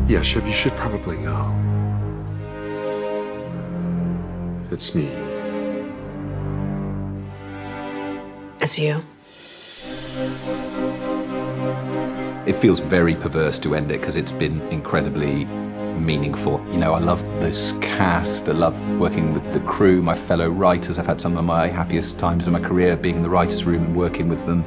Yeah, Shiv, you should probably know. It's me. It's you. It feels very perverse to end it because it's been incredibly meaningful. You know, I love this cast, I love working with the crew, my fellow writers. I've had some of my happiest times in my career being in the writer's room and working with them.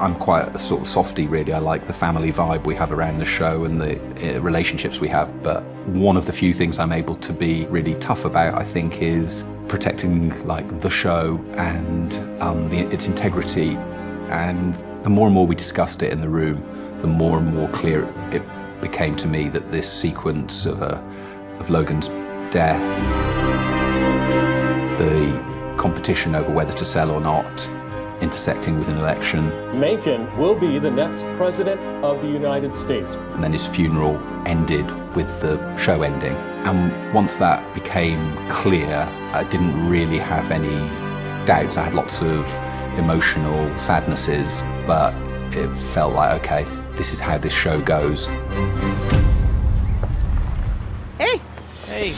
I'm quite a sort of softie, really. I like the family vibe we have around the show and the relationships we have, but one of the few things I'm able to be really tough about, I think, is protecting like the show and its integrity. And the more and more we discussed it in the room, the more and more clear it became to me that this sequence of Logan's death, the competition over whether to sell or not, intersecting with an election. Macon will be the next president of the United States. And then his funeral ended with the show ending. And once that became clear, I didn't really have any doubts. I had lots of emotional sadnesses, but it felt like, okay, this is how this show goes. Hey! Hey.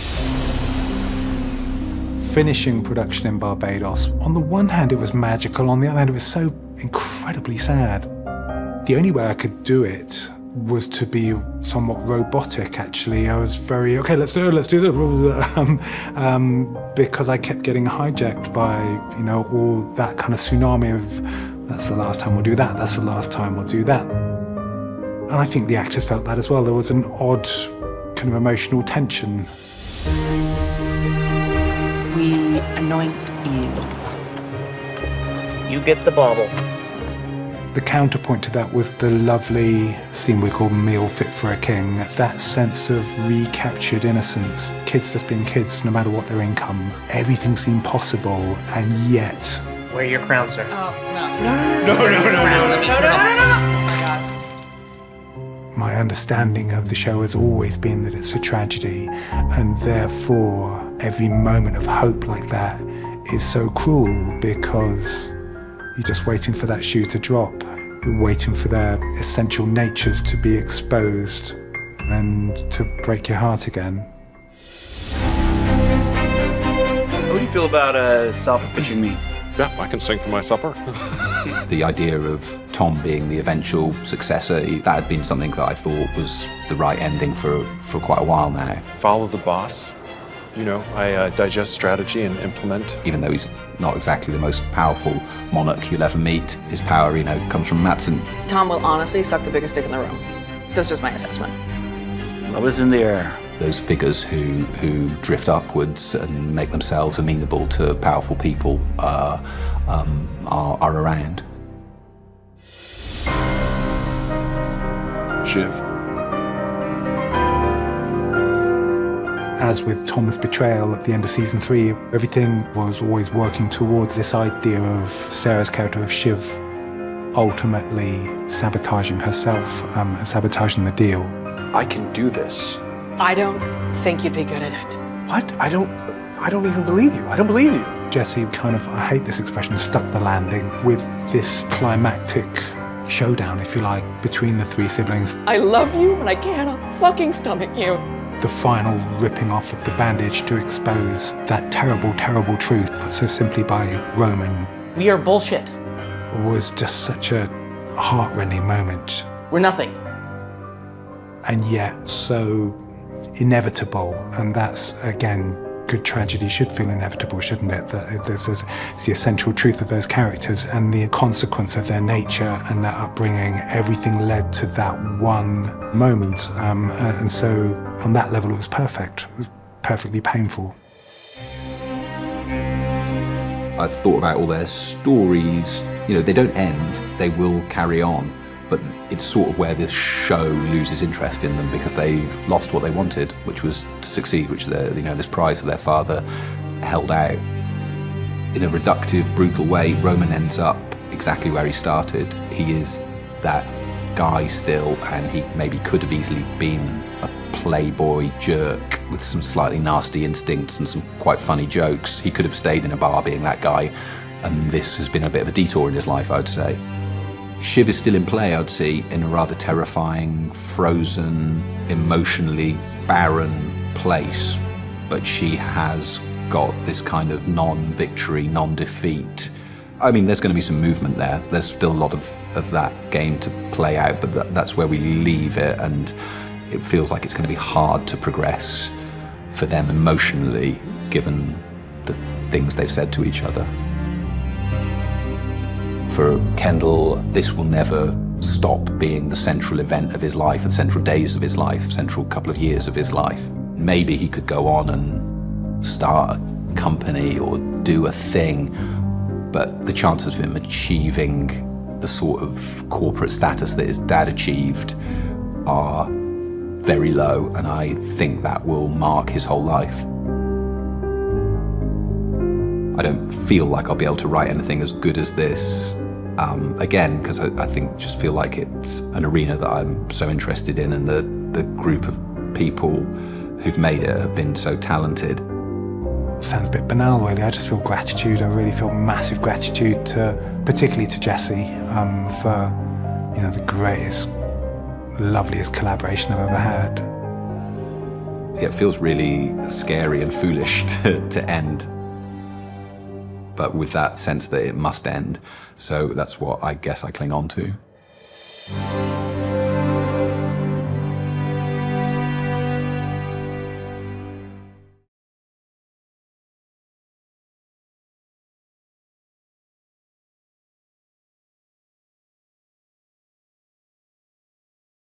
Finishing production in Barbados, on the one hand it was magical, on the other hand it was so incredibly sad. The only way I could do it was to be somewhat robotic, actually. I was very, okay, let's do it, because I kept getting hijacked by, you know, all that kind of tsunami of, that's the last time we'll do that, that's the last time we'll do that. And I think the actors felt that as well. There was an odd kind of emotional tension. We anoint you. You get the bauble. The counterpoint to that was the lovely scene we call Meal Fit for a King. That sense of recaptured innocence. Kids just being kids, no matter what their income. Everything seemed possible, and yet... Wear your crown, sir. Oh, no. My understanding of the show has always been that it's a tragedy, and therefore every moment of hope like that is so cruel because you're just waiting for that shoe to drop. You're waiting for their essential natures to be exposed and to break your heart again. What do you feel about self-pitching me? Yeah, I can sing for my supper. The idea of Tom being the eventual successor, that had been something that I thought was the right ending for quite a while now. Follow the boss. You know, I digest strategy and implement. Even though he's not exactly the most powerful monarch you'll ever meet, his power, you know, comes from Mattson. Tom will honestly suck the biggest dick in the room. That's just my assessment. Love is in the air. Those figures who drift upwards and make themselves amenable to powerful people are around. Shiv. As with Tom's betrayal at the end of season 3, everything was always working towards this idea of Sarah's character of Shiv ultimately sabotaging herself, and sabotaging the deal. I can do this. I don't think you'd be good at it. What? I don't even believe you. I don't believe you. Jesse kind of, I hate this expression, stuck the landing with this climactic showdown, if you like, between the three siblings. I love you, and I cannot fucking stomach you. The final ripping off of the bandage to expose that terrible, terrible truth so simply by Roman. We are bullshit. Was just such a heart-rending moment. We're nothing. And yet so inevitable, and that's, again, good tragedy should feel inevitable, shouldn't it? That it's the essential truth of those characters and the consequence of their nature and their upbringing. Everything led to that one moment, and so on that level it was perfect. It was perfectly painful. I've thought about all their stories. You know, they don't end, they will carry on. But it's sort of where this show loses interest in them because they've lost what they wanted, which was to succeed, which this prize that their father held out. In a reductive, brutal way, Roman ends up exactly where he started. He is that guy still, and he maybe could have easily been a playboy jerk with some slightly nasty instincts and some quite funny jokes. He could have stayed in a bar being that guy, and this has been a bit of a detour in his life, I'd say. Shiv is still in play, I'd say, in a rather terrifying, frozen, emotionally barren place. But she has got this kind of non-victory, non-defeat. I mean, there's going to be some movement there. There's still a lot of that game to play out, but that's where we leave it, and it feels like it's going to be hard to progress for them emotionally, given the things they've said to each other. For Kendall, this will never stop being the central event of his life, the central days of his life, central couple of years of his life. Maybe he could go on and start a company or do a thing, but the chances of him achieving the sort of corporate status that his dad achieved are very low, and I think that will mark his whole life. I don't feel like I'll be able to write anything as good as this again, because I just feel like it's an arena that I'm so interested in, and the group of people who've made it have been so talented. Sounds a bit banal, really. I just feel gratitude. I really feel massive gratitude particularly to Jesse, for, you know, the greatest, loveliest collaboration I've ever had. It feels really scary and foolish to end, but with that sense that it must end. So that's what I guess I cling on to.